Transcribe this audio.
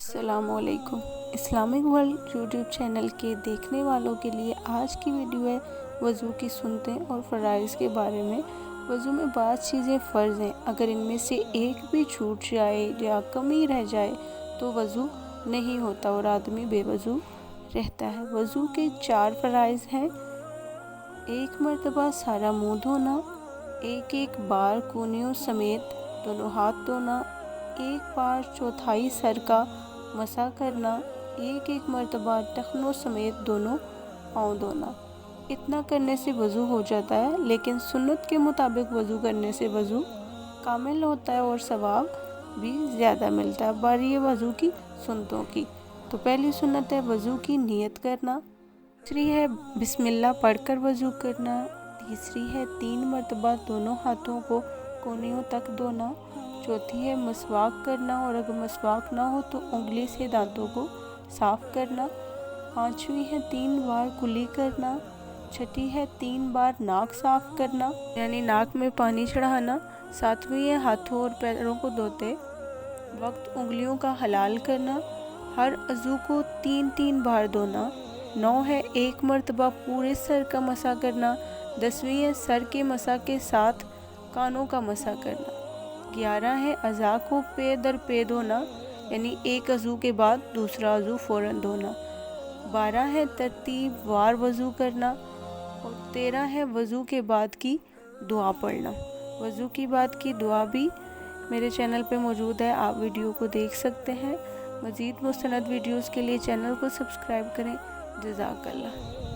السلام علیکم۔ Islamic world YouTube channel کے دیکھنے والوں کے لیے آج کی ویڈیو ہے وضو کی سنتیں اور فرائض کے بارے میں۔ وضو میں بعض چیزیں فرض ہیں، اگر ان میں سے ایک بھی چھوٹ جائے یا کمی رہ جائے تو وضو نہیں ہوتا اور آدمی بے وضو رہتا ہے۔ وضو کے 4 فرائض ہیں: 1 مرتبہ سارا منہ دھونا، ایک بار کونیوں سمیت دونوں ہاتھ دھونا، 1 بار چوتھائی سر کا مسح کرنا، ایک مرتبہ ٹخنوں سمیت دونوں پاؤں دھونا۔ اتنا کرنے سے وضو ہو جاتا ہے، لیکن سنت کے مطابق وضو کرنے سے وضو کامل ہوتا ہے اور ثواب بھی زیادہ ملتا ہے۔ باری ہے وضو کی سنتوں کی، تو پہلی سنت ہے وضو کی نیت کرنا، دوسری ہے بسم اللہ پڑھ کر وضو کرنا، تیسری ہے 3 مرتبہ دونوں ہاتھوں کو کونیوں تک دھونا، چوتھی ہے مسواک کرنا اور اگر مسواک نہ ہو تو انگلی سے دانتوں کو صاف کرنا، پانچویں ہے 3 بار کلی کرنا، چھٹی ہے 3 بار ناک صاف کرنا یعنی ناک میں پانی چڑھانا، ساتویں ہے ہاتھوں اور پیروں کو دھوتے وقت انگلیوں کا حلال کرنا، ہر عضو کو 3 بار دھونا، 9 ہے 1 مرتبہ پورے سر کا مسح کرنا، 10ویں ہے سر کے مسح کے ساتھ کانوں کا مسح کرنا، 11 ہے اعضاء کو پے در پے دھونا یعنی ایک عضو کے بعد دوسرا عضو فوراً دھونا، 12 ہے ترتیب وار وضو کرنا اور 13 ہے وضو کے بعد کی دعا پڑھنا۔ وضو کے بعد کی دعا بھی میرے چینل پہ موجود ہے، آپ ویڈیو کو دیکھ سکتے ہیں۔ مزید مستند ویڈیوز کے لیے چینل کو سبسکرائب کریں۔ جزاک اللہ۔